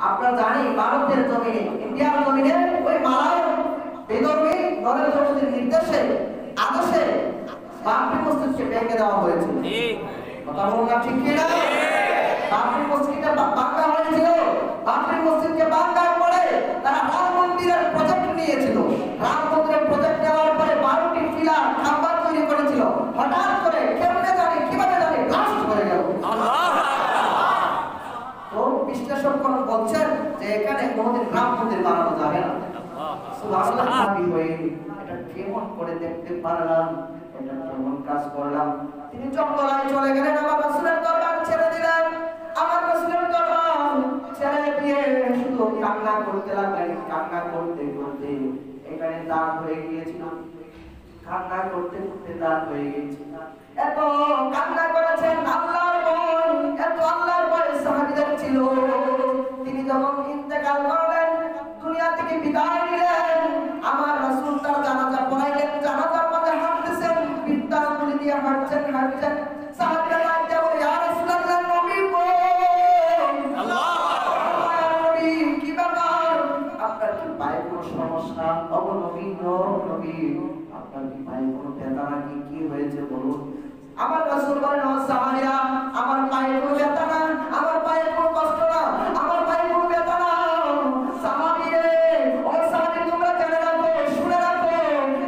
আপনারা জানি ভারতের জমিনে, ইন্ডিয়ার জমিনে ওই মালায় বেদরবি নরেন্দ্র মোদীর নির্দেশে আদেশে বাবরি মসজিদকে ভেঙে দেওয়া হয়েছে। কথা বলুন না ঠিক কিনা? বাবরি মসজিদটা ভাঙা হয়েছিল। বাবরি মসজিদকে ভাঙার পরে তারা রাম মন্দিরের প্রজেক্ট নিয়েছিল। রাম মন্দিরের প্রজেক্ট নেওয়ার পরে 12টি পিলার খাম্বা তৈরি করেছিল। হঠাৎ করে কেমনে জানি কিভাবে জানি ব্লাস্ট হয়ে গেল। তো বিশ্লেষকগণ বলছেন যে এখানে কোনোদিন রাম মন্দির বানানো যাবে না। সুবহানাল্লাহ, ভাবি হয়ে এটা কেমন করে দেখতে পারলাম, এটা কেমন কাজ করলাম। তিনি জঙ্গলায় চলে গেলেন, আমার রাসূলের দরবার ছেড়ে দিলেন। আমার রাসূলের দরবার ছেড়ে দিয়ে শুধু কান্না করতে লাগলেন। কান্না করতে করতে এখানে দাগ হয়ে গিয়েছিল। কান্না করতে করতে দাগ হয়ে গিয়েছিল। এত কান্না করেছেন, আল্লাহর ভয়, এত আল্লাহর ভয় সাহাবীদের ছিল। তিনি যখন ইন্তেকাল করলেন, দুনিয়া থেকে বিদায় নিলেন, আমার রাসূল তার জানাজা পড়াইলেন। জানাজার মাঝে হাঁটতেছেন, বিদ্যা আঙ্গুলি দিয়ে হাঁটছেন। সাহাবীরা ডাকতে বলে, ইয়া রাসূলুল্লাহ, নবী গো, আল্লাহ নবী, কি ব্যাপার? আপনার কি পায়ে কোনো সমস্যা? ওগো নবী, নবী, আপনার কি পায়ে কোনো ব্যথা নাকি? কি হয়েছে বলুন। আমার রাসূল বলেন, ও সাহাবীরা, আমার পায়ে কোনো ব্যথা না, আমার পায়ে কোনো কষ্ট না, আমার পায়ে কোনো ব্যথা না। সাহাবী রে, ও সাহাবী, তোমরা জেনে রাখো, শুনে রাখো,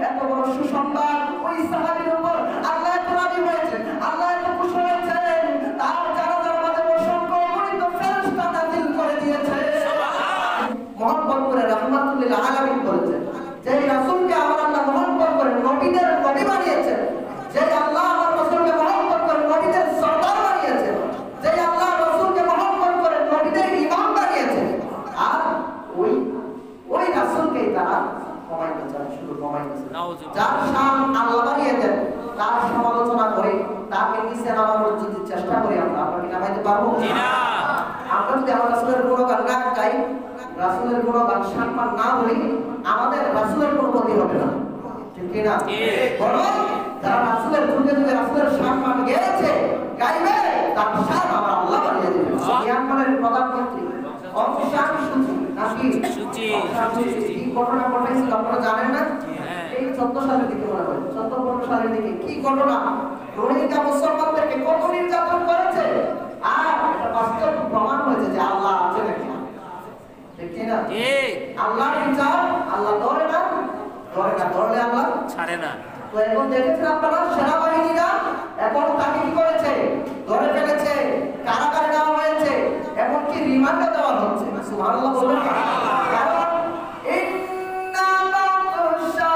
এত বড় সুসংবাদ ওই সাহাবীর উপর আল্লাহ এত রাজি হয়েছেন, আল্লাহ এত খুশি হয়েছেন, তার জানাজার মাঝে অসংখ্য অগণিত ফেরেশতা নাযিল করে দিয়েছে। মুহাম্মদ করে রাহমাতুল লিল আলামিন করেছেন। যেই রাসূলকে আমার আল্লাহ মুহাম্মদ করে নবীদের নবী বানিয়েছেন, যেই আল্লাহ আমার রাসূলকে মুহাম্মদ করে নবীদের সরদার বানিয়েছেন, যেই আল্লাহ রাসূলকে মুহাম্মদ করে নবীদের ইমাম বানিয়েছেন, আর ওই রাসূলকেই তারা কমাইতে চায়, শুধু কমাইতেছে। যার শান আল্লাহ বানিয়েছেন তার সমালোচনা করে তাকে নিচে নামানোর যদি চেষ্টা করি আমরা কি নামাইতে পারবো? না। আমরা যদি আমার রাসূলের গুণগান না গাই, রাসূলের গুণগান সম্মান না বলি, আমাদের রাসূলের কোনো ক্ষতি হবে না, ঠিক কি না? বরং যারা রাসূলের যুগে যুগে রাসূলের সম্মান গেয়েছে, গাইবে, তার শান আমার আল্লাহ বানিয়ে দেবেন। ইয়ামানের প্রধানমন্ত্রী অংশান সূচি নাকি সূচি কি ঘটনা ঘটেছিল আপনারা জানেন না? এই 14 সালের দিকে মনে হয়, 14-15 সালের দিকে কি ঘটনা, রোহিঙ্গা মুসলমানদেরকে কত নির্যাতন করেছে। আর এটা বাস্তব প্রমাণ হয়েছে যে আল্লাহ আছে নাকি, ঠিক কি না? আল্লাহর বিচার আল্লাহ ধরে না, ধরলে আল্লাহ ছাড়ে না। তো এখন দেখেছেন আপনারা, সেনাবাহিনীরা এখন তাকে কি করেছে, ধরে ফেলেছে, কারাগারে দেওয়া হয়েছে, এমনকি রিমান্ডে দেওয়া হচ্ছে। সুবহানাল্লাহ বলবেন না? কারণ ইন্না বাতশা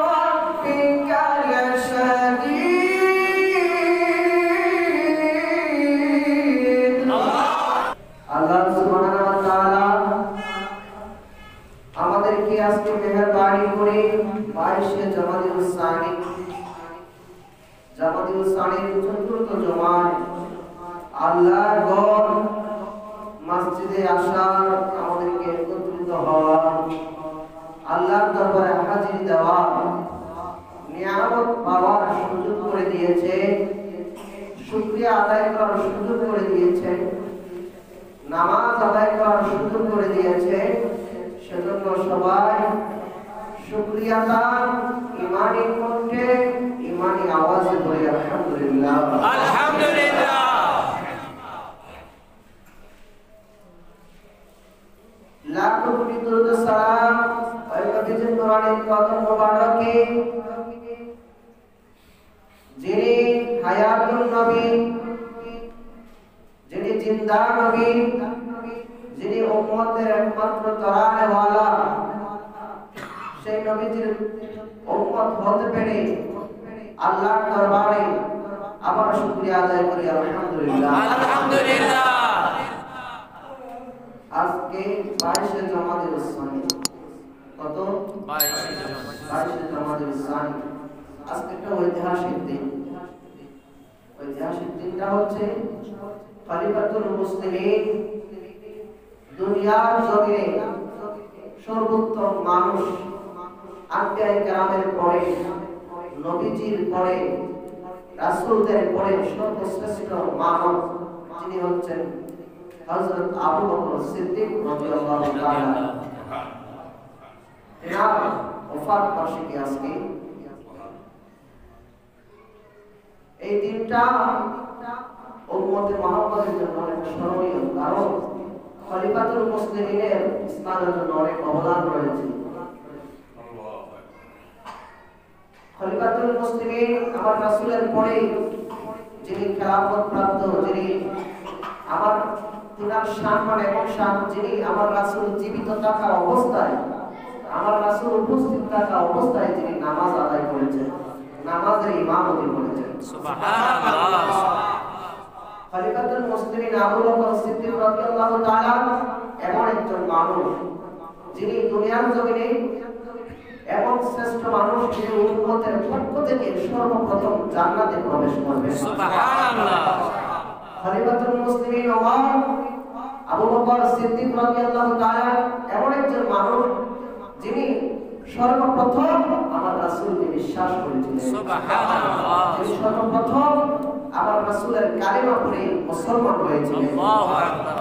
রাব্বিকা লাশাদীদ। আল্লাহ সুবহানাহু ওয়া তাআলা আমাদেরকে আজকে মেহেরবানি করে 22শে জামাদিউস সানির চতুর্থ জুমায় আল্লাহর ঘর মসজিদে আসার, আমাদেরকে একত্রিত হওয়া, আল্লাহর দরবারে হাজির দেওয়া, নিয়ামত পাওয়ার সুযোগ করে দিয়েছে, শুকরিয়া আদায় করার সুযোগ করে দিয়েছে, নামাজ আদায় করার সুযোগ করে দিয়েছে। সেজন্য সবাই শুকরিয়া দান ইমানি কণ্ঠে, ইমানি আওয়াজে বলে আলহামদুলিল্লাহ, আলহামদুলিল্লাহ। লাখো কোটি দরুদ সালাম ওই নবীজির নুরানি কদম মোবারকে, যিনি হায়াতুন নবী, যিনি জিন্দা নবী, যিনি উম্মতের একমাত্র তরানে ওয়ালা, সেই নবীজির উম্মত হতে পেরে আল্লাহর দরবারে আবার শুকরিয়া আদায় করি আলহামদুলিল্লাহ, আলহামদুলিল্লাহ। আজকে 22শে জামাদিউস সানি, কত? 22শে জামাদিউস সানি। আজকে একটা ঐতিহাসিক দিন। ঐতিহাসিক দিনটা হচ্ছে খলিফাতুল মুসলিমিন, দুনিয়ার জমিনে সর্বোত্তম মানুষ, আম্বিয়ায়ে কেরামের পরে, নবীজির পরে, রাসূলদের পরে সর্বশ্রেষ্ঠ মানব যিনি হচ্ছেন হযরত আবু বকর সিদ্দিক রাদিয়াল্লাহু তাআলা এনার ওফাত বার্ষিকী আজকে। এই দিনটা উম্মতে মুহাম্মাদের জন্য অনেক স্মরণীয়, কারণ খলিফাতুল মুসলিমিনের ইসলামের জন্য অনেক অবদান রয়েছে। খলিফাতুল মুসলিমিন আমার রাসূলের পরে যিনি খেলাফত প্রাপ্ত, যিনি আমার তিনার সম্মান এবং শান, যিনি আমার রাসূল জীবিত থাকা অবস্থায়, আমার রাসূল উপস্থিত থাকা অবস্থায় যিনি নামাজ আদায় করেছেন, নামাজের ইমামতি করেছেন। সুবহানাল্লাহ। খলিফাতুল মুসলিমিন আবু বকর সিদ্দিক রাদিয়াল্লাহু তাআলা এমন একজন মানুষ যিনি দুনিয়ার জমিনে এমন শ্রেষ্ঠ মানুষ, যিনি উম্মতের পক্ষ থেকে সর্বপ্রথম জান্নাতে প্রবেশ করবেন। সুবহানাল্লাহ। খলিফাতুল মুসলিমিন ওমর আবু বকর সিদ্দিক রাদিয়াল্লাহু তাআলা এমন একজন মানুষ যিনি সর্বপ্রথম আমার রাসূলকে বিশ্বাস করেছিলেন। সুবহানাল্লাহ। যিনি সর্বপ্রথম আমার রাসূলের কালিমা পড়ে মুসলমান হয়েছিলেন। আল্লাহু আকবার।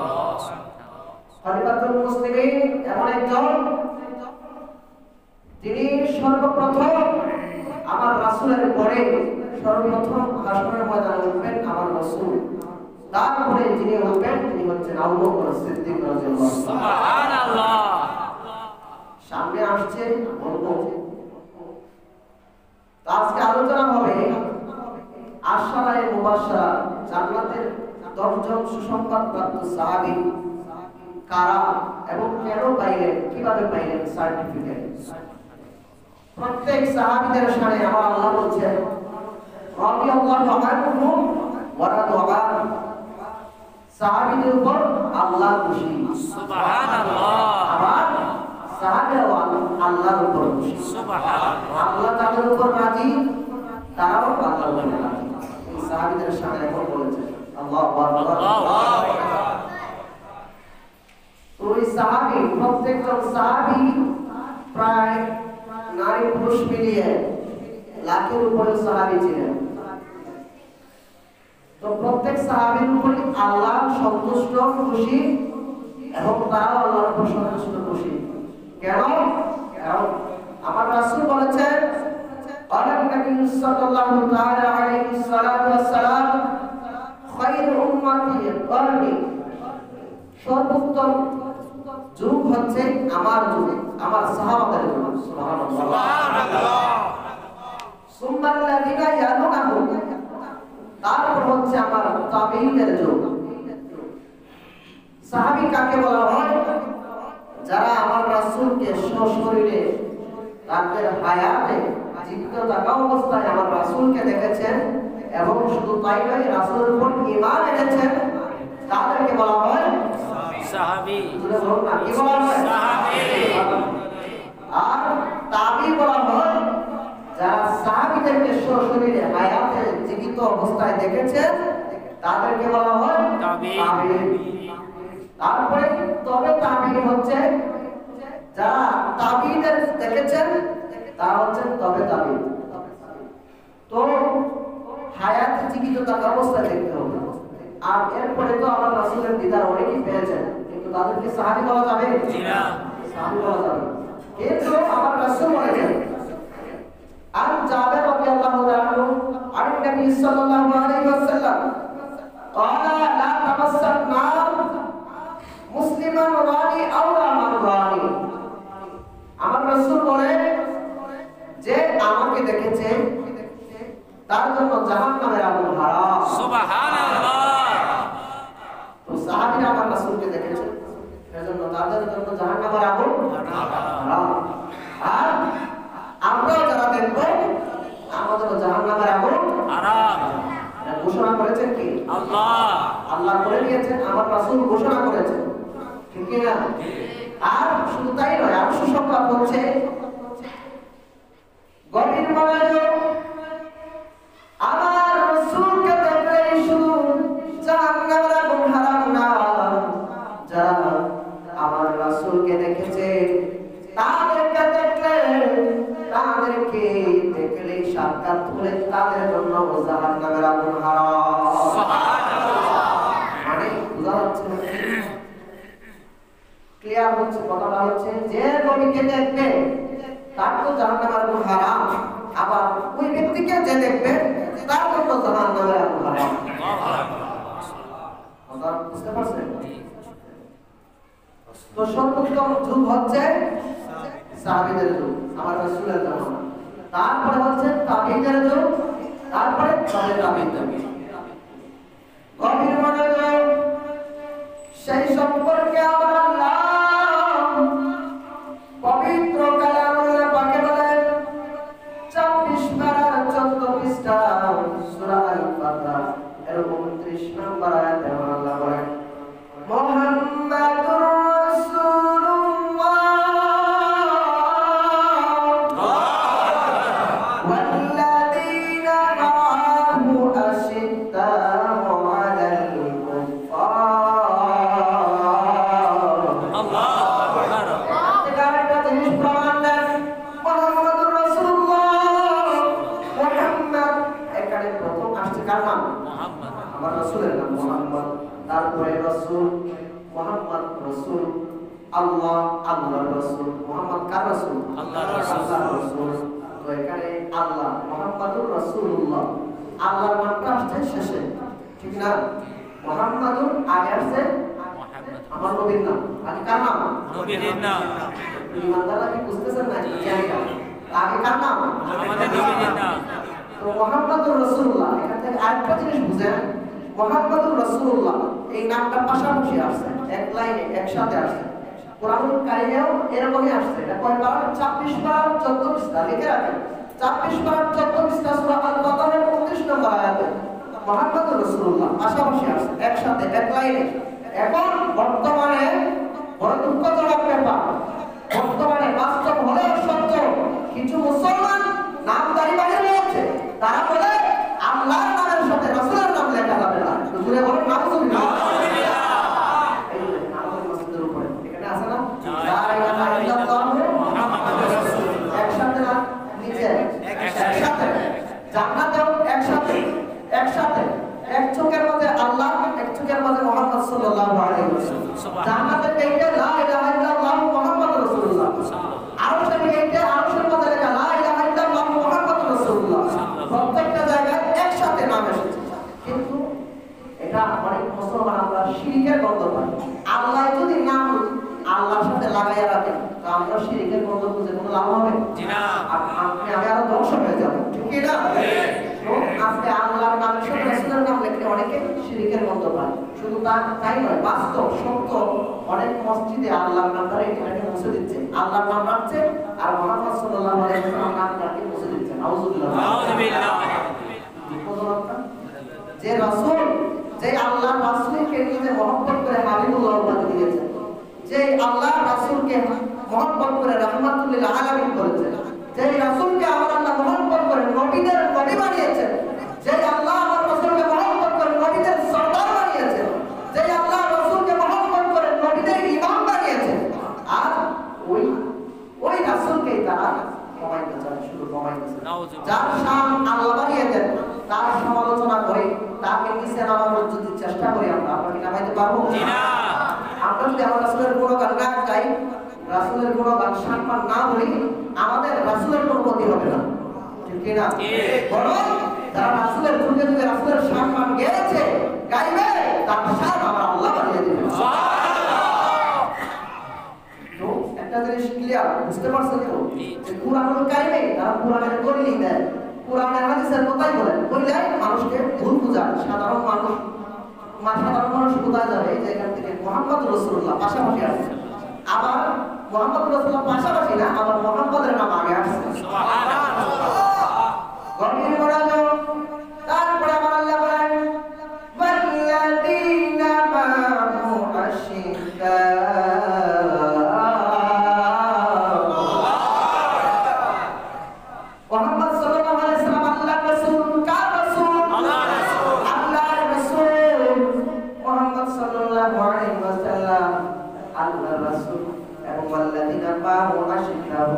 খলিফাতুল মুসলিমিন এমন একজন যিনি সর্বপ্রথম আমার রাসূলের পরে সর্বপ্রথম হাসরের ময়দানে উঠবেন আমার রাসূল, তারপরে যিনি উঠবেন তিনি হচ্ছেন আবু বকর সিদ্দিক রাদিয়াল্লাহু তাআলা। সুবহানাল্লাহ। সামনে আসছে বলবো, আজকে আলোচনা হবে আশরায়ে মুবাশশারা, জান্নাতের 10 জন সুসংবাদ প্রাপ্ত সাহাবী কারা এবং কেন পাইলেন, কিভাবে পাইলেন সার্টিফিকেট। প্রত্যেক সাহাবীদের শানে আমার আল্লাহ বলছেন রাদিয়াল্লাহু আনহুম ওয়া রাদু আনহু, সাহাবীদের উপর আল্লাহ খুশি। সুবহানাল্লাহ। আবার সাহাবীরা আল্লাহর উপর খুশি। সুবহানাল্লাহ। আল্লাহ তাদের উপর রাজি, তারাও আল্লাহর উপর রাজি। এই সাহাবীদের শানে এখন বলেছেন আল্লাহু আকবার। ওই সাহাবী, প্রত্যেকজন সাহাবী প্রায় নারী পুরুষ মিলিয়ে লাখের উপরে সাহাবী ছিলেন। তো প্রত্যেক সাহাবীর উপর আল্লাহ সন্তুষ্ট, খুশি এবং তারাও আল্লাহর উপর সন্তুষ্ট, খুশি। কেন? কারণ আমার রাসূল বলেছেন আলা নবী সাল্লাল্লাহু তাআলা আলাইহি সাল্লাতু ওয়াস সালাম খায়রু উম্মতি করনি, সর্বোত্তম যুগ হচ্ছে আমার যুগ, আমার সাহাবাদের যুগ। সুবহানাল্লাহ। সুম্মাল্লাযিনা ইয়ালুনাহুম, তারপর হচ্ছে আমার তাবিঈনের যুগ। সাহাবী কাকে বলা হয়? যারা আমার রাসূলকে সশরীরে তাদের হায়াতে জীবিত থাকা অবস্থায় আমার রাসূলকে দেখেছেন এবং শুধু তাই নয়, রাসূলের উপর ঈমান এনেছেন, তাদেরকে বলা হয় সাহাবী। কি বলা হয়? সাহাবী। আর তাবী বলা হয় যারা সাহাবীদেরকে সশরীরে হায়াতে জীবিত অবস্থায় দেখেছেন, তাদেরকে বলা হয় তাবী। তারপরে তবে তাবী হচ্ছে যারা তাবীদের দেখেছেন, তারা হচ্ছেন তবে তাবী। তো হায়াতে জীবিত থাকা অবস্থায় দেখতে হবে। আর এরপরে তো আমার রাসূলের দিদার অনেকেই পেয়েছেন, কিন্তু তাদেরকে সাহাবী বলা যাবে না। সাহাবী বলা যাবে, কিন্তু আমার রাসূল বলেছেন আর জাবের রাদিয়াল্লাহু তাআলা আন নবী সাল্লাল্লাহু আলাইহি ওয়াসাল্লাম قال لا تمس النار মুসলিমান রানি আও মান রানি। আমার রাসূল বলেন যে আমাকে দেখেছে তার জন্য জাহান্নামের আগুন হারাম। সুবহানাল্লাহ। তো সাহাবীরা আমার রাসূলকে দেখেছে, এজন্য তাদের জন্য জাহান্নামের আগুন হারাম। আর আমরা যারা দেখব আমাদের জাহান্নামের আগুন হারাম। এটা ঘোষণা করেছেন কি? আল্লাহ। আল্লাহ করে দিয়েছেন, আমার রাসূল ঘোষণা করেছেন, ঠিক কি না? আর শুধু তাই নয়, আর সুসংবাদ হচ্ছে গভীর মনোযোগ, আমার রাসূলকে দেখলেই শুধু জাহান্নামের আগুন হারাম না, যারা আমার রাসূলকে দেখেছে তাদেরকে দেখলেই সাক্ষাৎ হলে তাদের জন্য জাহান্নামের আগুন হারাম। সুবহানাল্লাহ। মানে বুঝা যাচ্ছে ক্লিয়ার হচ্ছে কথাটা হচ্ছে যে নবীকে দেখবে তার তো জাহান্নামের আগুন হারাম, আবার ওই ব্যক্তিকে যে দেখবে তার জন্য জাহান্নামের আগুন হারাম। কথা বুঝতে পারছেন? তো সর্বোত্তম যুগ হচ্ছে সাহাবীদের যুগ, আমার রাসূলের জামানা, তারপরে হচ্ছে তাবিঈদের যুগ, তারপরে তাবিঈদের যুগ। গভীর মনোযোগ, সেই সম্পর্কে আমরা আল্লাহ পবিত্র কালামুল্লাহ পাকে বলেন ২৪ পারার ১৪ পৃষ্ঠা সূরা আল ফাতহ এর ২৯ নম্বর আয়াতে আল্লাহ বলেন মুহাম্মাদুর রাসূলুল্লাহ ওয়াল্লাযীনা মা'আহু আশিদ্দাউ আলাল কুফফার। আল্লাহু আকবার। একটা জিনিস প্রমাণ দেন মুহাম্মাদুর রাসূলুল্লাহ। মুহাম্মদ এখানে প্রথম আসছে কার নাম? মুহাম্মদ, আমার রাসূলের নাম মুহাম্মদ। তারপরে রাসূল, মুহাম্মদ রাসূল, আল্লাহ, আল্লাহর রাসূল। মুহাম্মদ কার রাসূল? আল্লাহর রাসূল। তো এখানে আল্লাহ, মুহাম্মাদুর রাসূলুল্লাহ, আল্লাহর নামটা আসছে শেষে, ঠিক না? মুহাম্মাদুর আগে আসছে আমার নবীর নাম, আগে কার নাম? নবীর নাম। ইমানদাররা কি বুঝতেছেন না? জায়গা আগে কার নাম? আমাদের নবীর নাম। তো মুহাম্মাদুর রাসূলুল্লাহ, এখান থেকে আরেকটা জিনিস বুঝেন, মুহাম্মাদুর রাসূলুল্লাহ এই নামটা পাশাপাশি আসছে, এক লাইনে একসাথে আসছে। কোরআনুল কারিমেও এরকমই আসছে। এটা কয় বার? ২৪ বার ১৪ পৃষ্ঠা, লিখে রাখেন। ২৪ বার ১৪ পৃষ্ঠা সূরা আল বাকারার ২৯ নম্বর আয়াতে মুহাম্মাদুর রাসূলুল্লাহ পাশাপাশি আসছে, একসাথে এক লাইনে। এখন বর্তমানে বড় দুঃখজনক ব্যাপার, বর্তমানে বাস্তব হলেও সত্য, কিছু মুসলমান নামদারি বাহিনী আছে, তারা বলে আল্লাহর নামের সাথে রাসূলের নাম লেখা যাবে না। জুড়ে বলুন নাউযুবিল্লাহ। এই যে নামের মসজিদের উপরে এখানে আছে না লা ইলাহা ইল্লাল্লাহু মুহাম্মাদুর রাসূলুল্লাহ, একসাথে না নিচে একসাথে, জান্নাতেও একসাথে, একসাথে এক চোখের মাঝে আল্লাহ, এক চোখের মাঝে মুহাম্মদ সাল্লাল্লাহু আলাইহি ওয়াসাল্লাম। জান্নাতে এইটা লা ইলাহা ইল্লাল্লাহু মুহাম্মাদুর রাসূলুল্লাহ, আরশের এইটা আরশের মাঝে লেখা লা ইলাহা ইল্লাল্লাহু মুহাম্মাদুর রাসূলুল্লাহ। প্রত্যেকটা জায়গায় একসাথে নাম এসেছে, কিন্তু এটা অনেক মুসলমান আমরা শিরকের গন্ধ পাই। আল্লাহ যদি নাম আল্লাহর সাথে লাগাইয়া রাখেন তো আমরা শিরকের গন্ধ বুঝে কোনো লাভ হবে? জি না। আপনি আমি আরো ধ্বংস হয়ে যাব, ঠিক কি না? তো আজকে আল্লাহর নামের সাথে রাসূলের নাম লিখলে অনেকে শিরকের গন্ধ পায়। শুধু তাই নয়, বাস্তব সত্য, অনেক মসজিদে আল্লাহর নামটা এটাকে মুছে দিচ্ছে, আল্লাহর নাম রাখছে আর মুহাম্মদ সাল্লাল্লাহু আলাইহি ওয়াসাল্লাম নামটাকে মুছে দিচ্ছে। নাউযুবিল্লাহ, নাউযুবিল্লাহ। যে রাসূল, যে আল্লাহর রাসূলকে নিজে মহব্বত করে হাবিবুল্লাহ উপাধি দিয়েছেন, যে আল্লাহর রাসূলকে মহব্বত করে রাহমাতুল লিল আলামিন করেছেন, যে রাসূলকে আমার আল্লাহ মহব্বত করে নবীদের নবী বানিয়েছেন, যে আল্লাহ আমার রাসূলকে মহব্বত করে নবীদের সরদার বানিয়েছেন, যে আল্লাহ রাসূলকে মহব্বত করে নবীদের ইমাম বানিয়েছেন, আর ওই রাসূলকেই তারা কমাইতে চায়, শুধু কমাইতেছে। যার শান আল্লাহ বানিয়ে দেন তার সমালোচনা করে তাকে নিচে নামানোর যদি চেষ্টা করি আমরা কি নামাইতে পারবো? না। আমরা যদি আমার রাসূলের গুণগান না গাই, রাসূলের গুণগান সম্মান না বলি, আমাদের রাসূলের কোনো ক্ষতি হবে না, ঠিক কি না? বরং যারা রাসূলের যুগে যুগে রাসূলের সম্মান গেয়েছে গাইবে, তার শান আমার আল্লাহ বানিয়ে দিবেন। তো একটা জিনিস ক্লিয়ার বুঝতে পারছেন তো, যে কুরআনুল কারিমে তারা কুরআনের দলিল দেয়, কুরআনের হাদিসের কথাই বলেন, বললে মানুষকে ভুল বুঝায়। সাধারণ মানুষ কোথায় যাবে? এই যে এখান থেকে মুহাম্মদ রাসূলুল্লাহ পাশাপাশি আসছে, আবার মুহাম্মদ রাসূলুল্লাহ পাশাপাশি না, আবার মুহাম্মদের নাম আগে আসছে। সুবহানাল্লাহ। গভীর মনোযোগ। তারপরে আমার আল্লাহ বলেন ওয়াল্লাযীনা মা'আহু আশিদ্দাউ মুহাম্মদ সাল্লাল্লাহু আলাইহি ওয়াসাল্লাম আল্লাহর রাসূল, কার রাসূল? আল্লাহর রাসূল, আল্লাহর রাসূল মুহাম্মদ সাল্লাল্লাহু আলাইহি ওয়াসাল্লাম আল্লাহর রাসূল। এবং ওয়াল্লাযীনা মা'আহু আশিদ্দাউ,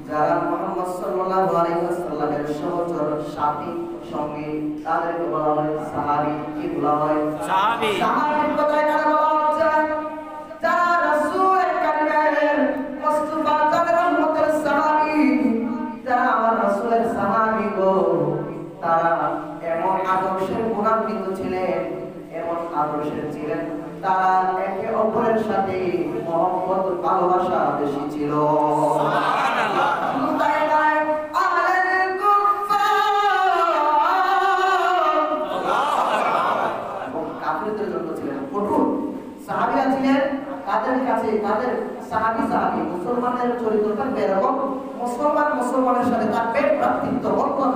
যারা মুহাম্মদ সাল্লাল্লাহু আলাইহি ওয়াসাল্লামের সহচর সাথী সঙ্গী, তাদেরকে বলা হয় সাহাবী। কি বলা হয়? সাহাবী। সাহাবীর কথা এখানে বলা হচ্ছে যারা রাসূলের মহব্বত ভালোবাসা বেশি ছিল। কাফেরদের জন্য ছিলেন কঠোর। সাহাবীরা ছিলেন কাদের কাছে, কাদের সাহাবী মুসলমানের চরিত্র থাকবে এরকম, মুসলমান মুসলমানের সাথে থাকবে ভ্রাতৃত্ব,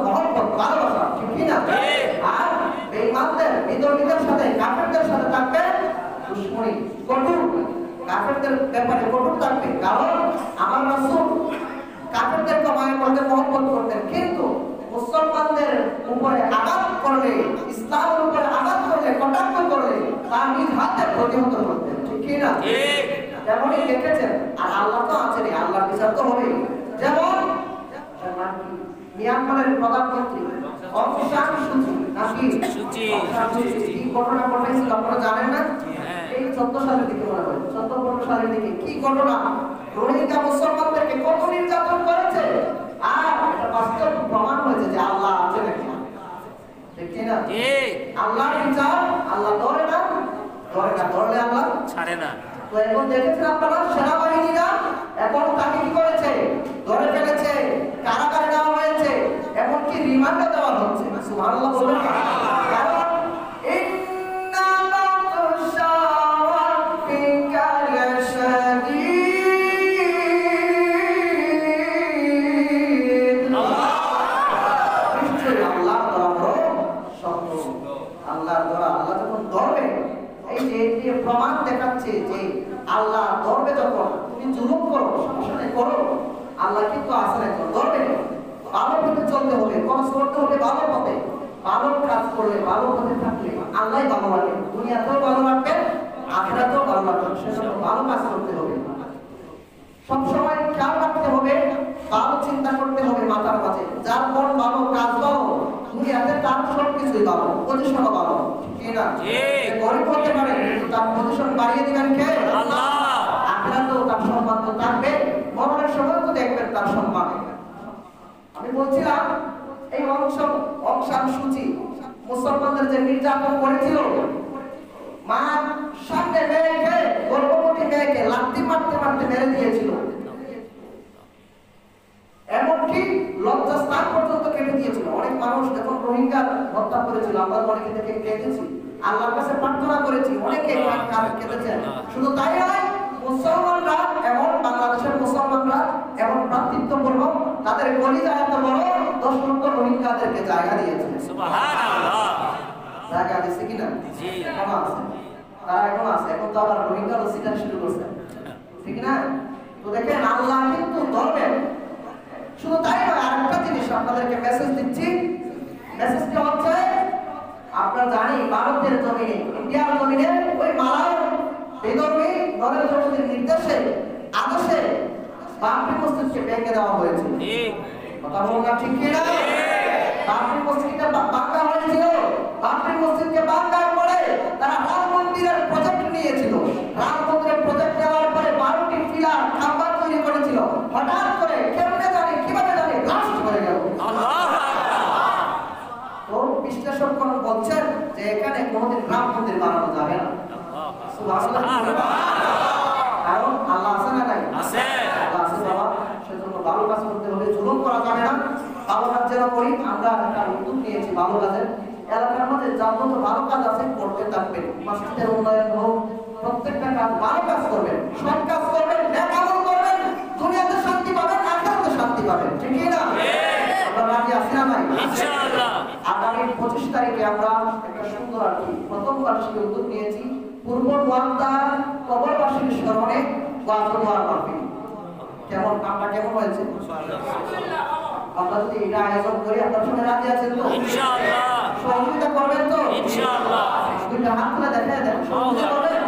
মহব্বত, ভালোবাসা, ঠিক কি না? আর বেঈমানদের, বিধর্মীদের সাথে, কাফেরদের সাথে থাকবে দুশমনী, কঠোর। কাফেরদের ব্যাপারে কঠোর থাকবে, কারণ আমার রাসূল কাফেরদেরকে মায়া করতেন, মহব্বত করতেন, কিন্তু মুসলমানদের উপরে আঘাত করলে, ইসলামের উপরে আঘাত করলে, কটাক্ষ করলে তার নিজ হাতে প্রতিহত করতেন, ঠিক কি না? যেমনই দেখেছেন। আর আল্লাহ তো আছেন, আল্লাহর বিচার তো হবেই। যেমন মিয়ানমারের প্রধানমন্ত্রী অং সান সু চি, কি ঘটনা ঘটেছিল আপনারা জানেন না? এই 14 সালের দিকে মনে হয়, 14-15 সালের দিকে কি ঘটনা, রোহিঙ্গা মুসলমানদেরকে কত নির্যাতন করেছে। আর এটা বাস্তব প্রমাণ হয়েছে যে আল্লাহ আছে নাকি, ঠিক কি না? আল্লাহর বিচার আল্লাহ ধরে না, ধরলে আল্লাহ ছাড়ে না। তো এখন দেখেছেন আপনারা সেনাবাহিনীরা এখন তাকে কি করেছে, ধরে ফেলেছে, কারাগারে দেওয়া হয়েছে, এমনকি রিমান্ডে দেওয়া হচ্ছে। সুবহানাল্লাহ বলুন। কারণ ইন্না বাতশা রাব্বিকা লাশাদীদ। নিশ্চয়ই আল্লাহ ধরা শক্ত। আল্লাহ যখন ধরবে, এই যে প্রমাণ দেখাচ্ছে যে আল্লাহ ধরবে, যখন তুমি জুলুম করো, সমস্যা নেই করো, আল্লাহ কিন্তু আসলে একজন ধরবে। ভালো পথে চলতে হবে, খরচ করতে হবে ভালো পথে, ভালো কাজ করলে, ভালো পথে থাকলে আল্লাহ ভালো রাখবে, দুনিয়াতেও ভালো রাখবে, আখিরাতেও ভালো রাখবে। সেজন্য ভালো কাজ করতে হবে, সবসময় খেয়াল রাখতে হবে, ভালো চিন্তা করতে হবে মাথার মাঝে। যার মন ভালো, কাজ ভালো, দুনিয়াতে তার সবকিছুই ভালো, পজিশনও ভালো, ঠিক না? গরিব হতে পারে কিন্তু তার পজিশন বাড়িয়ে দিবেন কে? আল্লাহ। আখিরাতেও তার সম্মান তো থাকবে, মরণের সময় তো দেখবেন তার সম্মান। আমি বলছিলাম এই অং সান সু চি মুসলমানদের যে নির্যাতন করেছিল, মা সামনে মেয়েকে, গর্ভবতী মেয়েকে লাথি মারতে মারতে মেরে দিয়েছিল, এমনকি লজ্জাস্থান পর্যন্ত কেটে দিয়েছিল। অনেক মানুষ যখন রোহিঙ্গা হত্যা করেছিল, আমরা অনেকে থেকে কেঁদেছি, আল্লাহর কাছে প্রার্থনা করেছি, অনেকে কেঁদেছেন। শুধু তাই নয়, মুসলমানরা এবং বাংলাদেশের মুসলমানরা এবং ভ্রাতৃত্বপূর্ণ তাদের কলিজা এত বড় 10 লক্ষ রোহিঙ্গাদেরকে জায়গা দিয়েছে। সুবহানাল্লাহ। জায়গা দিয়েছে কিনা? জি, এখনো আছে, তারা এখনো আছে। এখন তো আবার রোহিঙ্গা লসিটা শুরু করছে, ঠিক না? তো দেখেন আল্লাহ কিন্তু ধরবেন। শুধু তাই নয়, আরেকটা জিনিস আপনাদেরকে মেসেজ দিচ্ছি। মেসেজটা হচ্ছে, আপনারা জানি ভারতের জমিনে, ইন্ডিয়ার জমিনে ওই মালায় বেদরবি নরেন্দ্র মোদীর নির্দেশে, আদেশে বাবরি মসজিদকে ভেঙে দেওয়া হয়েছে। কথা বলুন না, ঠিক কিনা? বাবরি মসজিদটা ভাঙা হয়েছিল। বাবরি মসজিদকে ভাঙার পরে তারা রাম মন্দিরের প্রজেক্ট নিয়েছিল। রাম মন্দিরের প্রজেক্ট নেওয়ার পরে 12টি পিলার খাম্বা তৈরি করেছিল। হঠাৎ করে কেমনে জানি, কিভাবে জানি ব্লাস্ট হয়ে গেল। তো বিশ্লেষকগণ বলছেন যে এখানে কোনোদিন রাম মন্দির বানানো যাবে না। কারণ আল্লাহ আছে না নাই? আছে। আল্লাহ আছে বাবা, সেজন্য ভালো কাজ করতে হবে, জুলুম করা যাবে না। ভালো কাজ যেন করি, আমরা একটা উদ্যোগ নিয়েছি ভালো কাজের। এলাকার মধ্যে যত ভালো কাজ আছে করতে থাকবেন। মসজিদের উন্নয়ন হোক, প্রত্যেকটা কাজ ভালো কাজ করবেন, সৎ কাজ করবেন, নেক আমল করবেন, দুনিয়াতে শান্তি পাবেন, আখিরাতে শান্তি পাবেন, ঠিক কি না? আমরা রাজি আছি না নাই? ইনশাআল্লাহ। আগামী 25 তারিখে আমরা একটা সুন্দর আর কি প্রথম বার্ষিক উদ্যোগ নিয়েছি, পূর্ব নোয়ান্দা কবরবাসীর স্মরণে ওয়াজ দোয়া মাহফিল। কেমন কামটা কেমন হয়েছে? আমরা যদি এটা আয়োজন করি, আপনার সঙ্গে রাজি আছেন তো? ইনশাআল্লাহ। সহযোগিতা করবেন তো? ইনশাআল্লাহ। দুইটা হাত তুলে দেখায় দেন, সহযোগিতা করবেন।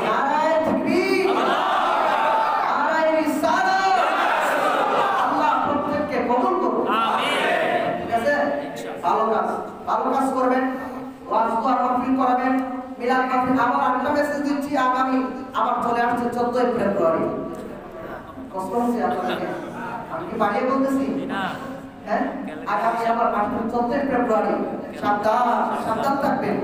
নারায়ে তাকবীর, নারায়ে রিসালাত। আল্লাহ প্রত্যেককে কবুল করুন, আমিন। ঠিক আছে? ভালো কাজ করবেন, ওয়াজ দোয়া মাহফিল করাবেন, মিলাদ মাহফিল। আবার একটা মেসেজ দিচ্ছি, আগামী আবার চলে আসছে 14 ফেব্রুয়ারি। কষ্ট হচ্ছে আপনাদেরকে, আমি কি বাড়িয়ে বলতেছি না? হ্যাঁ, আগামী আবার 14 ফেব্রুয়ারি। সাবধান থাকবেন।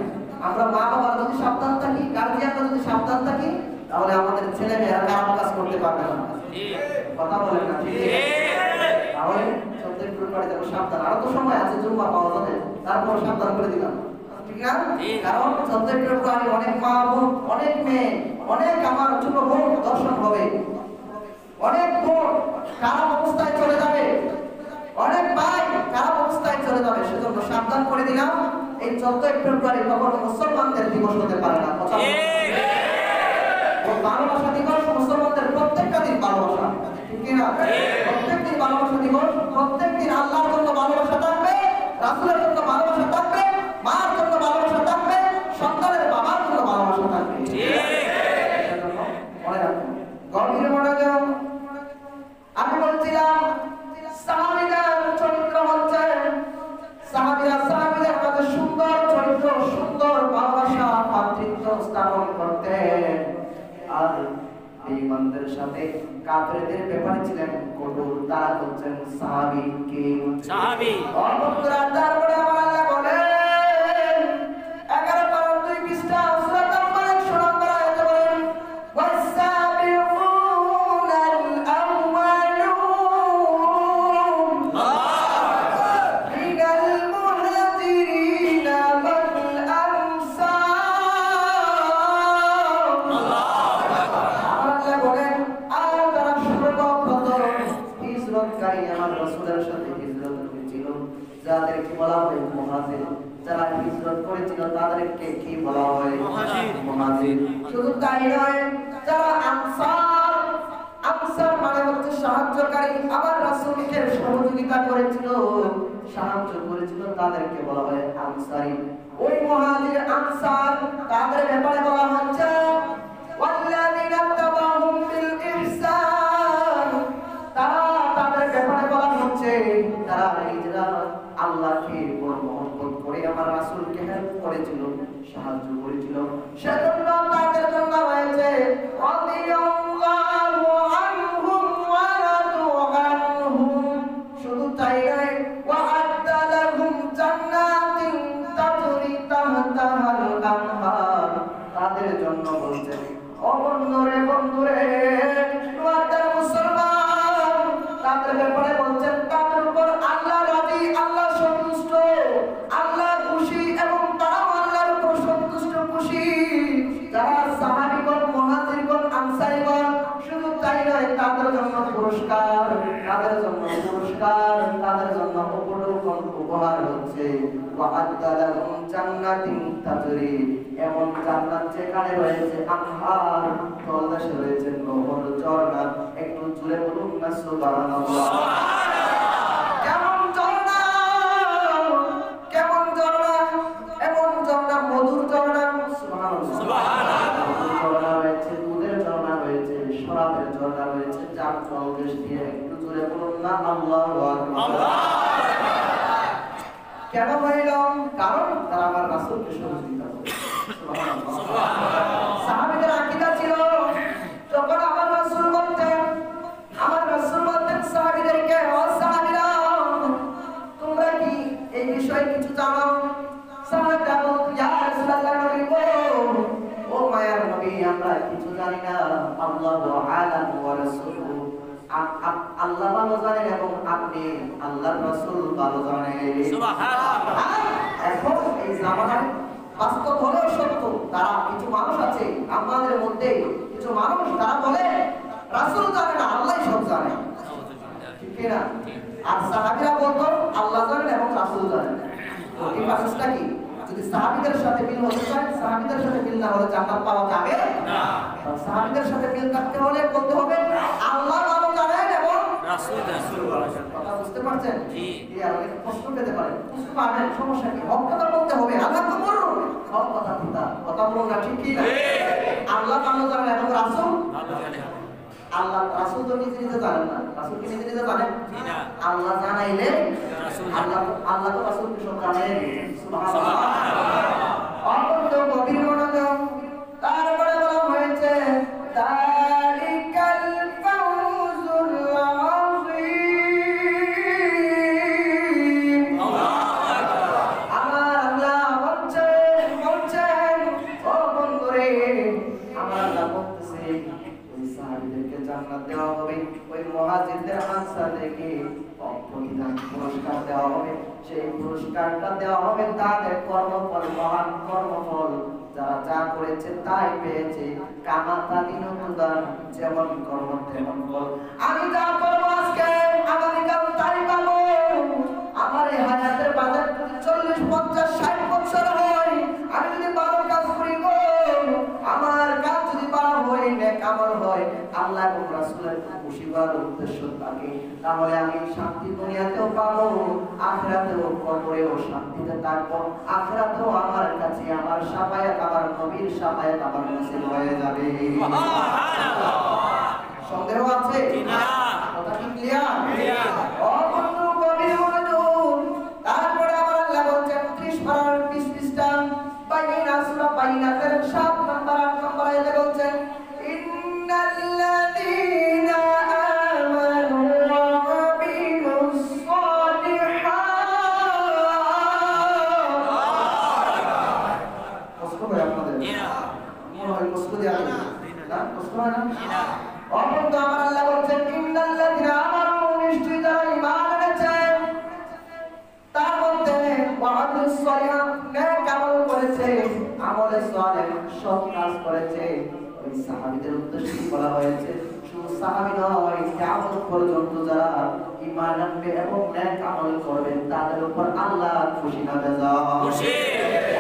আমরা মা বাবারা যদি সাবধান থাকি, গার্জিয়ানরা যদি সাবধান থাকি, তাহলে আমাদের ছেলে মেয়েরা খারাপ কাজ করতে পারবে না। কথা বলেন না ঠিক? তাহলে 14 ফেব্রুয়ারি দেখো সাবধান, আরো তো সময় আছে, জুম্মা পাওয়া যাবে, তারপর সাবধান করে দিলাম, ঠিক না? কারণ 14 ফেব্রুয়ারি অনেক মা বোন, অনেক মেয়ে, অনেক আমার ছোট বোন দর্শন হবে, অনেক বোন খারাপ অবস্থায় চলে যাবে, অনেক ভাই খারাপ অবস্থায় চলে যাবে। সেজন্য সাবধান করে দিলাম, এই 14 ফেব্রুয়ারি কখনো মুসলমানদের দিবস হতে পারে না। ভালোবাসা দিবস মুসলমানদের প্রত্যেকটা দিন ভালোবাসা, ঠিক না? প্রত্যেক দিন ভালোবাসা দিবস, প্রত্যেক দিন আল্লাহর জন্য ভালোবাসা থাকবে, রাসূলের জন্য ভালোবাসা থাকবে, মার জন্য ভালোবাসা থাকবে, সন্তানের বাবার জন্য ভালোবাসা থাকবে। মনে রাখবেন, গভীর মনোযোগ। আমি বলছিলাম সাহাবীদের চরিত্র হচ্ছে, সাহাবীদের মধ্যে সুন্দর চরিত্র, সুন্দর ভালোবাসা, ভাতৃত্ব স্থাপন করতেন। আর বেঈমানদের সাথে কাফেরদের ব্যাপারে ছিলেন কঠোর। তারা হচ্ছেন সাহাবী। কে? সাহাবী। অবুরা তারপরে আমার আল্লাহ বলেন 11-2 পৃষ্ঠা সূরা তাওবার 100 নম্বর আয়াতে বলেন ওয়াসাবিকুনাল আউয়ালুন মিনাল মুহাজিরিনা ওয়াল হিজরতকারী আমার রাসূলের সাথে হিজরত করেছিল, যাদেরকে বলা হয় মুহাজির। যারা হিজরত করেছিল তাদেরকে কি বলা হয়? মুহাজির। শুধু তাই নয়, যারা আনসার, আনসার মানে হচ্ছে সাহায্যকারী, আমার রাসূলকে সহযোগিতা করেছিল, সাহায্য করেছিল, তাদেরকে বলা হয় আনসারী। ওই মুহাজির আনসার তাদের ব্যাপারে বলা হচ্ছে ওয়াল্লাযিনা তাবাহুম বিল ইহসান। তাদের ব্যাপারে বলা হচ্ছে তারা নিজেরা আল্লাহকে বড় মহব্বত করে আমার রাসূলকে হেল্প করেছিল, সাহায্য করেছিল। সেজন্য তাদের জন্য রয়েছে রাদিয়াল্লাহু আনহুম ওয়া রাদু আনহুম। শুধু তাই নয়, ওয়া আ'আদ্দা লাহুম জান্নাতিন তাজরি তাহতাহাল আনহার। তাদের জন্য বলছেন ও বন্ধুরে, বন্ধুরে তোমাদের মুসলমান, তাদের ব্যাপারে বলছেন তাদের উপর আল্লাহ রাজি, আল্লাহ সন্তুষ্ট, আল্লাহ খুশি এবং তারাও আল্লাহর উপর সন্তুষ্ট খুশি। যারা সাহাবীগণ, মুহাজিরগণ, আনসারীগণ, শুধু তাই নয়, তাদের জন্য পুরস্কার, তাদের জন্য পুরস্কার, তাদের জন্য উপহার হচ্ছে ওয়া'আদ্দা লাহুম জান্নাতিন তাজরি। এমন জান্নাত যেখানে রয়েছে আনহার, তলদেশে রয়েছে নহর, ঝর্ণা। একটু জোরে বলুন না সুবহানাল্লাহ। কেমন ঝর্ণা, কেমন ঝর্ণা, এমন ঝর্ণা, মধুর ঝর্ণা। সুবহানাল্লাহ। মধুর ঝর্ণা রয়েছে, দুধের ঝর্ণা রয়েছে, শরাবের ঝর্ণা রয়েছে, যার তলদেশ দিয়ে একটু জোরে বলুন না আল্লাহু আকবার। কেন হইল? কারণ তারা আমার রাসূলকে সহযোগিতা করে। সাহাবীদের আকীদা ছিল, যখন আমার রাসূল বলতেন, আমার রাসূল বলতেন সাহাবীদেরকে, ও সাহাবীরা তোমরা কি এই বিষয়ে কিছু জানো? সাহাবীরা বলতো, ইয়া রাসূলুল্লাহ, নবী গো, ও মায়ার নবী, আমরা কিছু জানি না। আল্লাহু আ'লামু ওয়া রাসূলুহু, আল্লাহ ভালো জানেন এবং আপনি আল্লাহর রাসূল ভালো জানেন। সুবহানাল্লাহ। এখন এই জামানায় বাস্তব হলো সত্য, তারা কিছু মানুষ আছে আমাদের মধ্যে, কিছু মানুষ তারা বলে রাসূল জানে না, আল্লাহই সব জানে, ঠিক না? আর সাহাবীরা বলতো আল্লাহ জানেন এবং রাসূল জানেন। তো এই মানুষটা কি? যদি সাহাবীদের সাথে মিল হতে চায়, সাহাবীদের সাথে মিল না হলে জান্নাত পাওয়া যাবে না। সাহাবীদের সাথে মিল থাকতে হলে বলতে হবে আল্লাহ ভালো জানেন এবং রাসূল ভালো জানেন। কথা বুঝতে পারছেন? জি। এই আর অনেক প্রশ্ন পেতে পারেন, প্রশ্ন পাবেন, সমস্যা কি? হক কথা বলতে হবে, আল্লাহ তো বলুন হক কথা পিতা, কথা বলুন না, ঠিক কি না? আল্লাহ ভালো জানেন এবং রাসূল ভালো জানেন। আল্লাহ রাসূল তো নিজে নিজে জানেন না, রাসূল কি নিজে নিজে জানেন? না। আল্লাহ জানাইলে রাসূল, আল্লাহ তো রাসূলকে সব জানেন। সুবহানাল্লাহ। অপর গভীর মনোযোগ। তারপরে বলা হয়েছে তালিকাল ফাউজুল আযীম। আমার আল্লাহ বলছেন, ও বন্ধুরে, আমার আল্লাহ বলতেছে সাহাবীদেরকে জান্নাত দেওয়া হবে, ওই মুহাজিরদের আনসারদেরকে অপ্রতিদান পুরস্কার দেওয়া হবে। সেই পুরস্কারটা দেওয়া হবে তাদের কর্মফল, মহান কর্মফল, যারা যা করেছে তাই পেয়েছে। কামাতা দিনুদান, যেমন কর্ম তেমন ফল। আমি যা করব আজকে আগামীকাল তাই পাবো। আমার এই হায়াতের বাজার যদি 40, 50, 60 বছর হয়, আমি যদি ভালো কাজ করি গো, আমার কাজ যদি ভালো হয়, নেক আমল হয়, আল্লাহ এবং রাসূলের খুশি হওয়ার উদ্দেশ্য থাকে, তাহলে আমি শান্তি দুনিয়াতেও পাবো, আখিরাতেও কবরেও শান্তিতে থাকবো। আখিরাতেও আমার কাছে আমার শাফায়াত, আমার নবীর শাফায়াত আমার নসিব হয়ে যাবে। সুবহানাল্লাহ। সন্দেহ আছে? না। কথা কি ক্লিয়ার? ক্লিয়ার। ও বন্ধু, কবির মনোযোগ। তারপরে আমার আল্লাহ বলছেন 30 পারার 20 পৃষ্ঠা বাইনা সূরা বাইনাতের 7 নম্বর 8 নম্বর আয়াতে বলছেন, ইন্নাল্লাযীনা আমানু ওয়া আমিলুস সালিহাত। কষ্ট হয় আপনাদের? মনে হয় কষ্ট দেয়া না? কষ্ট হয় না? অপরত আমার আল্লাহ বলছেন, ইন্নাল্লাযীনা আমানু, নিশ্চয়ই যারা ঈমান এনেছে, তার মধ্যে ওয়া আমিলুস সালিহাত, নেক আমল করেছে, আমলে সালেহ, সৎ কাজ করেছে। ওই সাহাবীদের উদ্দেশ্যে বলা হয়েছে, শুধু সাহাবী নয়, কিয়ামত পর্যন্ত যারা ঈমান আনবে এবং নেক আমল করবে, তাদের উপর আল্লাহ খুশি হবে। খুশি।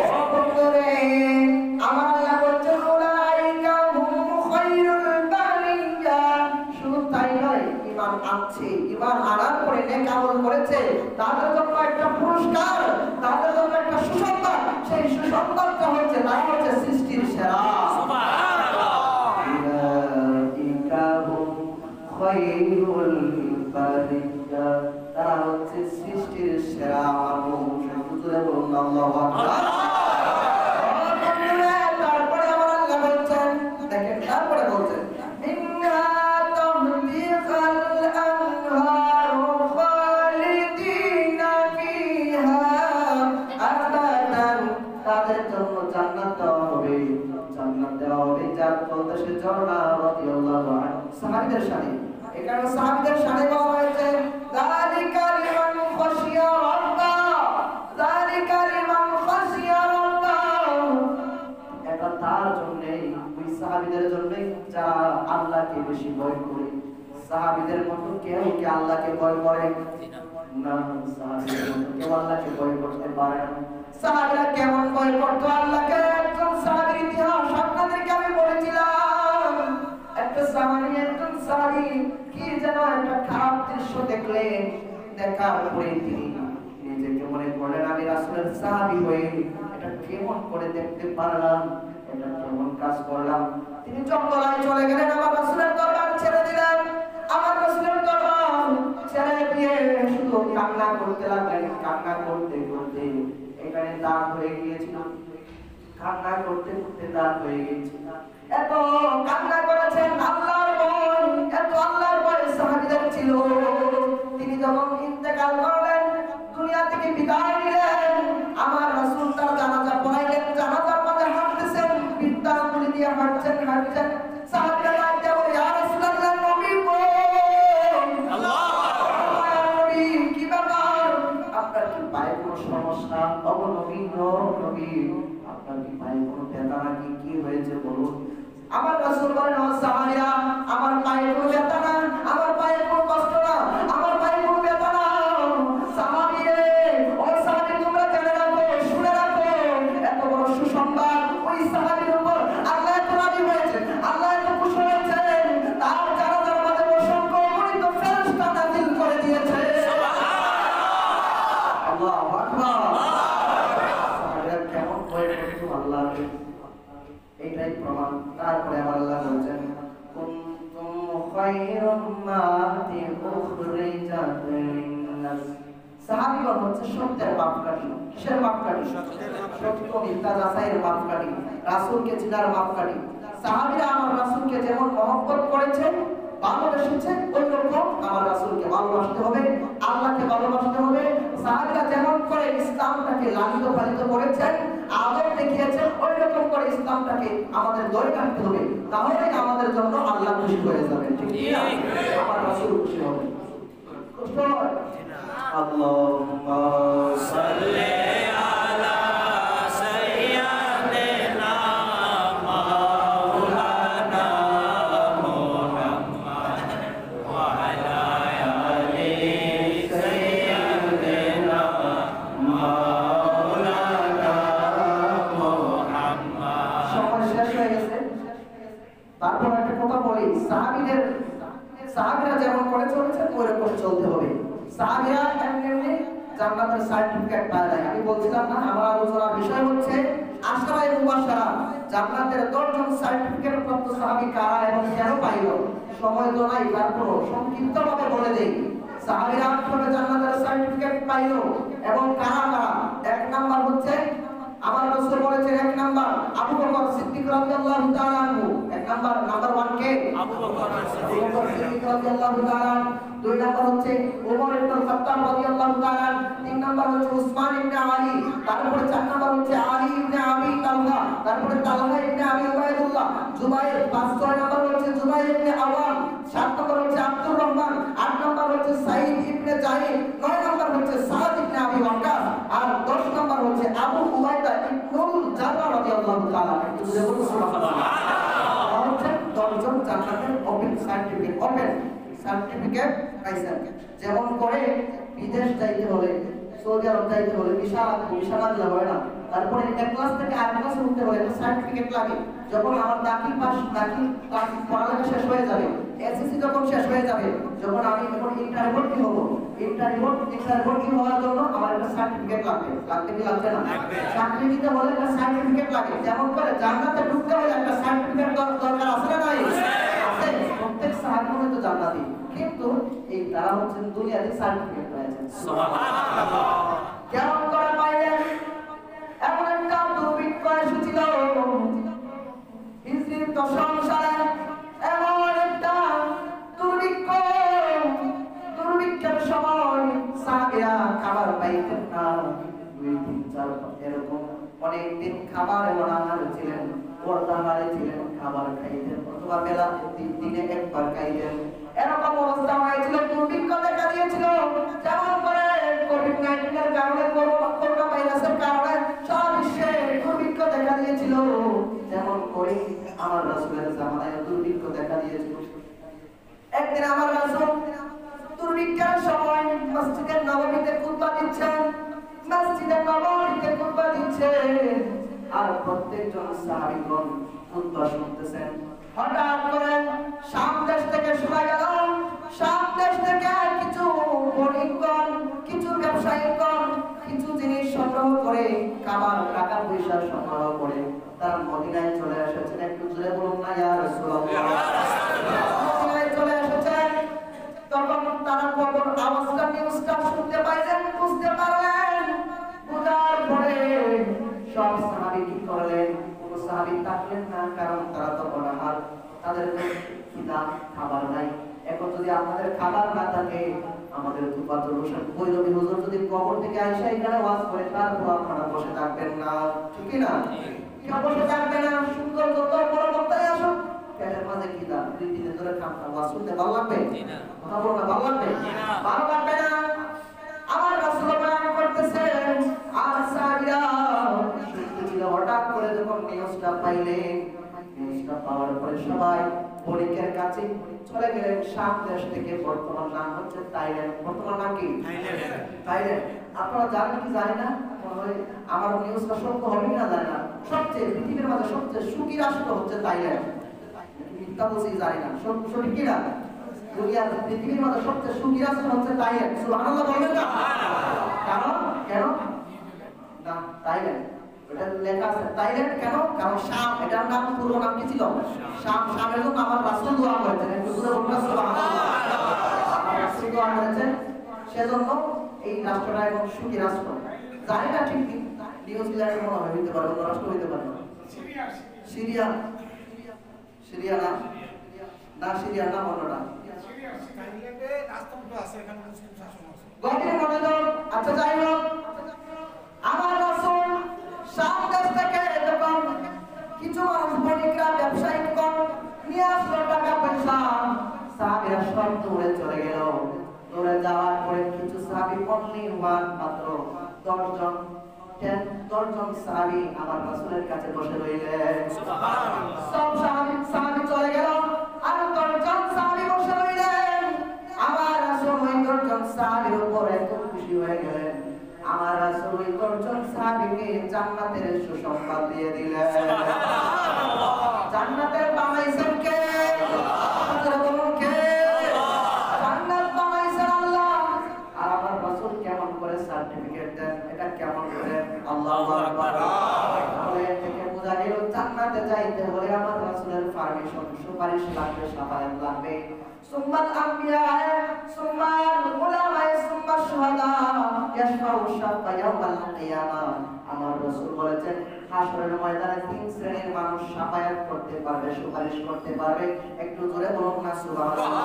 ও বন্ধুরে, আমার আল্লাহ বলছেন, উলাইকা হুম খায়রুল বারিয়া। শুধু তাই নয়, ঈমান আনছে, ঈমান আনার পরে নেক আমল করেছে, তাদের জন্য একটা পুরস্কার, তাদের জন্য একটা সুসংবাদ। সেই সুসংবাদটা হচ্ছে, তারা হচ্ছে সৃষ্টির সেরা। সুবহানাল্লাহ। উলাইকা হুম খায়রুল বারিয়া, তারা হচ্ছে সৃষ্টির সেরা মানুষ। বুঝলে বলুন আল্লাহু আকবার। তারপরে আমার আল্লাহ বলছেন, দেখেন তারপরে বলছেন, মিন্না তাহদিকাল আনহারু খালিদিনা ফিহা আবাদান। তাদের জন্য জান্নাত দেওয়া হবে, জান্নাত দেওয়া হবে যার তলদেশে ঝর্ণা। রাদিয়াল্লাহু আনহু। সাহাবীদের শানে, এখানে সাহাবীদের শানে বলা হয়েছে, যালিকা লিমান খাশিয়া রাব্বাহ, যালিকা লিমান খাশিয়া রাব্বাহ। এটা তার জন্যই, ওই সাহাবীদের জন্যই যারা আল্লাহকে বেশি ভয় করে। সাহাবীদের মতো কেউ কি আল্লাহকে ভয় করে না? সাহাবীদের মতো কেউ আল্লাহকে ভয় করতে পারে না। সাহাবীরা কেমন ভয় করতো আল্লাহকে? একজন সাহাবীর ইতিহাস আপনাদেরকে আমি বলেছিলাম। একটা সাহাবী কি যেন একটা খারাপ দৃশ্য দেখলেন, দেখার পরে তিনি নিজেকে মনে করলেন, আমি রাসূলের সাহাবী হয়ে এটা কেমন করে দেখতে পারলাম, এটা কেমন কাজ করলাম। তিনি জঙ্গলায় চলে গেলেন, আমার রাসূলের দরবার ছেড়ে দিলেন। আমার রাসূলের দরবার ছেড়ে দিয়ে শুধু কান্না করতে লাগলেন। কান্না করতে করতে এখানে দাগ হয়ে গিয়েছিল, কান্না করতে করতে দাগ হয়ে গিয়েছিল। এত কান্না করেছেন, আল্লাহর ভয়, এত আল্লাহর ভয় সাহাবীদের ছিল। তিনি যখন ইন্তেকাল করলেন, দুনিয়া থেকে বিদায় নিলেন, আমার রাসূল তার জানাজা পড়াইলেন। জানাজার মাঝে হাঁটতেছেন, বিদ্যাঙ্গুলি দিয়ে হাঁটছেন। সাহাবীরা ডাকতে বলে, ইয়া রাসূলুল্লাহ, নবী গো, আল্লাহ নবী, কি ব্যাপার? আপনার কি পায়ে কোনো সমস্যা? নবী, আপনার কি পায়ে কোনো ব্যথা নাকি? কি হয়েছে বলুন। আমার রাসূল বলেন, ও সাহাবীরা, আমার পায়ে কোনো ব্যথা না, আমার পায়ে কোনো কষ্ট না, আমার পায়ে কোনো ব্যথা না। সাহাবী রে, ও সাহাবী, তোমরা জেনে রাখো, শুনে রাখো, এত বড় সুসংবাদ ওই সাহাবীর উপর আল্লাহ এত রাজি হয়েছে, আল্লাহ এত খুশি হয়েছেন, তার জানাজার মাঝে অসংখ্য অগণিত ফেরেশতা নাযিল করে দিয়েছে। সুবহানাল্লাহ। আল্লাহু আকবার। সাহাবীরা কেমন ভয় করতো আল্লাহকে, এইটাই প্রমাণ। তারপরে আমার আল্লাহ বলছেন, কুনতুম খায়রা উম্মাতি উখরিজাত লিন-নাস। সাহাবীগণ হচ্ছে সত্যের মাপকাঠি। কিসের মাপকাঠি? সত্য মিথ্যা যাচাইয়ের মাপকাঠি, রাসূলকে চিনার মাপকাঠি। সাহাবীরা আমার রাসূলকে যেমন মহব্বত করেছেন, ভালোবেসেছে, ওই রকম আমার রাসূলকে ভালোবাসতে হবে, আল্লাহকে ভালোবাসতে হবে। সাহাবীরা যেমন করে ইসলামটাকে লালিত পালিত করেছেন, আদর দেখিয়েছেন, ওই রকম করে ইসলামটাকে আমাদের ধরে রাখতে হবে। তাহলে আমাদের জন্য আল্লাহ খুশি হয়ে যাবেন, ঠিক না? আমার রাসূল খুশি হবেন। কষ্ট হয়? আল্লাহুম্মা সাল্লি আলা সাইয়্যিদিনা মাওলানা মুহাম্মদ ওয়া আলা আলি সাইয়্যিদিনা মাওলানা মুহাম্মদ। সময় শেষ হয়ে গেছে, তারপর একটা কথা বলি, সাহাবীরা যেমন করে চলেছে ওইরকম চলতে হবে। সাহাবীরা এমনি জান্নাতের সার্টিফিকেট পায় নাই। আমি বলছিলাম না, আমার আলোচনার বিষয় হচ্ছে আশরায়ে মুবাশশারা, জান্নাতের 10 জন সার্টিফিকেট প্রাপ্ত সাহাবী কারা এবং কেন পাইল। সময় তো নাই, তারপর সংক্ষিপ্তভাবে বলে দেই। সাহাবীরা কিভাবে জান্নাতের সার্টিফিকেট পাইল এবং কারা কারা। এক নাম্বার হচ্ছে আমার রাসূল বলেছেন, এক নাম্বার আবু বকর সিদ্দিক রাদিয়াল্লাহু তাআলা আনহু। এক নাম্বার 1 কে আবু বকর সিদ্দিক রাদিয়াল্লাহু তাআলা। 2 নাম্বার হচ্ছে ওমর ইবনে খাত্তাব রাদিয়াল্লাহু তাআলা। 3 নাম্বার হচ্ছে উসমান ইবনে আলী। তারপরে 4 নাম্বার হচ্ছে আলী ইবনে আবি তালহা। তারপরে তালহা ইবনে আবি উবাইদুল্লাহ। জুবাইর 6 নাম্বার হচ্ছে জুবাইর ইবনে আওয়াম। 7 নাম্বার হচ্ছে আব্দুর রহমান। 8 নাম্বার হচ্ছে সাঈদ ইবনে জাহিদ। 9 নাম্বার হচ্ছে সাদ ইবনে আবি ওয়াক্কাস। আর 10 নাম্বার হচ্ছে আবু উবাইদা ইবনুল জাররাহ রাদিয়াল্লাহু তাআলা। একটু জোরে বলুন সুবহানাল্লাহ। হচ্ছে 10 জন জান্নাতের ওপেন সার্টিফিকেট পাইছেন। যেমন করে বিদেশ যাইতে হলে, সৌদি আরব যাইতে হলে ভিসা দিলে হয় না। তারপরে এক ক্লাস থেকে আরেক ক্লাসে উঠতে হলে একটা সার্টিফিকেট লাগে। যখন আমার দাখিল পড়ালেখা শেষ হয়ে যাবে, এসএসসি যখন শেষ হয়ে যাবে, যখন আমি এখন ইন্টার ভর্তি হব, ইন্টার ভর্তি হওয়ার জন্য আমার একটা সার্টিফিকেট লাগবে কি লাগবে না? চাকরি নিতে হলে একটা সার্টিফিকেট লাগে। যেমন করে জান্নাতে ঢুকতে হলে একটা সার্টিফিকেট দরকার আছে না নাই? আছে। প্রত্যেক সাহাবী তো জান্নাতি, কিন্তু এই তারা হচ্ছেন দুনিয়াতে সার্টিফিকেট পেয়েছেন। সুবহানাল্লাহ। কেমন করে পাইলেন? এমন একটা দুর্ভিক্ষ এসেছিল হিজরি 10 সালে। এমন একটা দুর্ভিক্ষের সময় সাহাবীরা খাবার পাইতেন না। 2-3-4 এরকম অনেকদিন খাবার এবং আহার ছিলেন, পর্দাহারে ছিলেন, খাবার খাইতেন অথবা বেলা দিনে একবার খাইতেন। এরকম অবস্থা হয়েছিল, দুর্ভিক্ষ দেখা দিয়েছিল। যেমন করে কোভিড-19 এর কারণে, করোনা ভাইরাসের কারণে সারা বিশ্বে দুর্ভিক্ষ দেখা দিয়েছিল। যেমন করে আমার রাসূলের জামানায় দুর্ভিক্ষ দেখা দিয়েছিল। একদিন আমার রাসূল দুর্ভিক্ষের সময় মসজিদে নববীতে খুতবা দিচ্ছেন। আর প্রত্যেকজন সাহাবীগণ খুতবা শুনতেছেন। হঠাৎ করে শাম দেশ থেকে শোনা গেল, শাম দেশ থেকে কিছু বণিকগণ, কিছু ব্যবসায়ীগণ কিছু জিনিস সংগ্রহ করে, খাবার টাকা পয়সা সংগ্রহ করে তারা মদিনায় চলে এসেছেন। একটু জোরে বলুন না ইয়া রাসূলুল্লাহ। মদিনায় চলে এসেছেন। তখন তারা খবর আওয়াজটা, নিউজটা শুনতে পাইলেন, বুঝতে পারলেন। বুঝার পরে সব সাহাবী কি করলেন? কোন সাহাবী থাকলেন না, কারণ তারা তখন তাদের খিদা, খাবার নাই। এখন যদি আপনাদের খাবার না থাকে, আমাদের তুফাতুল হোসেন বৈরবী হুজুর যদি কবর থেকে আইসা এখানে ওয়াজ করে, তারপর আপনারা বসে থাকবেন না, ঠিক না? কেউ বসে থাকবে না। সুন্দর যত বড় বক্তাই আসুন, পেটের মাঝে খিদা, 2 দিনের ধরে খামটা ওয়াজ শুনতে ভালো লাগবে? কথা বলো না, ভালো লাগবে? ভালো লাগবে না। আমার রাসূল বয়ান করতেছেন, আর সাহাবীরা শুনতেছিল। হঠাৎ করে যখন নিউজটা পাইলেন, নিউজটা পাওয়ার পরে সবাই বণিকের কাছে চলে গেলেন। শাম দেশ থেকে, বর্তমান নাম হচ্ছে থাইল্যান্ড। বর্তমান নাম কি? থাইল্যান্ড। আপনারা জানেন কি জানি না, আমার নিউজটা সত্য হবে না জানি না, সবচেয়ে পৃথিবীর মাঝে সবচেয়ে সুখী রাষ্ট্র হচ্ছে থাইল্যান্ড। মিথ্যা বলছি জানি না, সঠিক কি না? দুনিয়ার পৃথিবীর মধ্যে সবচেয়ে সুখী রাষ্ট্র হচ্ছে থাইল্যান্ড। সুবহানাল্লাহ বলবেন না? কারণ কেন না থাইল্যান্ড এটা লেখা আছে থাইল্যান্ড কেন? কারণ শাম, এটার নাম পূর্ব নাম কি ছিল? শাম। শামের জন্য আমার রাসূল দোয়া করেছেন। একটু জোরে বলুন না সুবহানাল্লাহ। আমার রাসূল দোয়া করেছেন, সেজন্য এই রাষ্ট্রটা এখন সুখী রাষ্ট্র। জানি না ঠিক নিউজিল্যান্ড মনে হয় হইতে পারে, অন্য রাষ্ট্র হইতে পারে। সিরিয়া না, না সিরিয়া না, অন্যটা থাইল্যান্ডে রাষ্ট্রপতি আছে, এখানে মুসলিম শাসন আছে। গভীর মনোযোগ। আচ্ছা যাই হোক, আমার রাসূল শাম দেশ থেকে যখন কিছু মানুষ বণিকরা, ব্যবসায়িকগণ সাহাবীরা সব দৌড়ে চলে গেল। দৌড়ে যাওয়ার পরে কিছু সাহাবী অনলি ওয়ান মাত্র 10 জন 10 জন সাহাবী আমার রাসূলের কাছে বসে রইলেন। সুবহানাল্লাহ। সব সাহাবী চলে গেল আর 10 জন সাহাবী বসে রইলেন। আমার রাসূল ওই 10 জন সাহাবীর উপর এত খুশি হয়ে গেলেন, আমার রাসূল ওই 10 জন সাহাবীকে জান্নাতের সুসংবাদ দিয়ে দিলেন। সুবহানাল্লাহ। জান্নাতের বানাইছেন কে? আপনারা বলুন কে? জান্নাত বানাইছেন আল্লাহ। আর আমার রাসূল কেমন করে সার্টিফিকেট দেন, এটা কেমন করে? আল্লাহু আকবার। তাহলে থেকে বোঝা গেল জান্নাতে যাইতে হলে আমার রাসূলের পারমিশন, সুপারিশ লাগবে, শাফায়াত লাগবে। সুম্মাল আম্বিয়া সুম্মাল উলামা সুম্মাশ শুহাদা ইয়াশফাউ শাফা ইয়াউমাল কিয়ামাহ। আমার রাসূল বলেছেন হাশরের ময়দানে 3 শ্রেণীর মানুষ শাফায়াত করতে পারবে, সুপারিশ করতে পারবে। একটু জোরে বলুন না সুবহানাল্লাহ।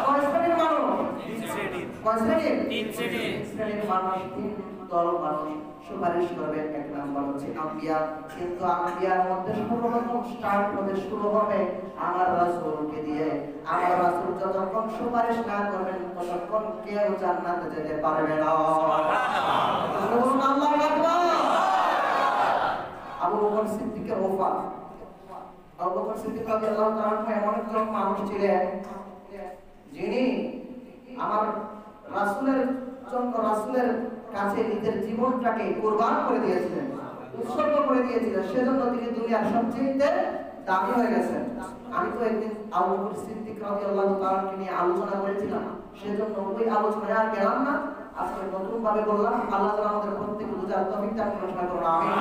কয় শ্রেণীর মানুষ? 3 শ্রেণীর। কয় শ্রেণীর? 3 শ্রেণীর। 3 শ্রেণীর মানুষ, 3 দল মানুষ সুপারিশ করবে। এক নাম্বার হচ্ছে আম্বিয়া। কিন্তু আম্বিয়ার মধ্যে সর্বপ্রথম স্টার্ট হবে, শুরু হবে আমার রাসূলকে দিয়ে। আমার রাসূল যতক্ষণ সুপারিশ না করবেন ততক্ষণ কেউ জান্নাতে যেতে পারবে না। সুবহানাল্লাহ। আল্লাহু আকবার। আবু বকর সিদ্দিকের ওফাত। আবু বকর সিদ্দিক রাদিয়াল্লাহু তাআলা এমন একজন মানুষ ছিলেন যিনি আমার রাসূলের জন্য, রাসূলের কাছে নিজের জীবনটাকে কুরবান করে দিয়েছিলেন, উৎসর্গ করে দিয়েছিলেন। সেজন্য তিনি দুনিয়ার সবচেয়ে দামি হয়ে গেছেন। আমি তো একদিন আবু বকর সিদ্দিক রাদিয়াল্লাহু তাআলাকে নিয়ে আলোচনা করেছিলাম, সেজন্য ওই আলোচনায় আর গেলাম না। আজকে নতুন ভাবে বললাম, আল্লাহ তাআলা আমাদের প্রত্যেককে বুঝার তৌফিক দান করুন, সবাই বলুন আমিন।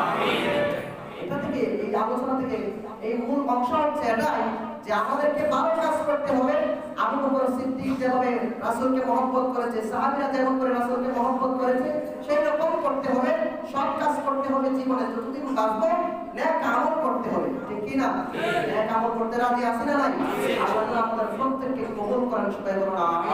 এটা থেকে, এই আলোচনা থেকে এই মূল অংশ হচ্ছে এটাই যে আমাদেরকে ভালো কাজ করতে হবে। আবু বকর সিদ্দিক যেভাবে রাসূলকে মহব্বত করেছে, সাহাবীরা যেমন করে রাসূলকে মহব্বত করেছে, সেই রকম করতে হবে। সৎ কাজ করতে হবে, জীবনে যতদিন বাঁচবো নেক আমল করতে হবে, ঠিক কি না? নেক আমল করতে রাজি আছেন না নাই? আল্লাহ তাআলা আমাদের প্রত্যেককে কবুল করেন, সবাই বলুন আমিন।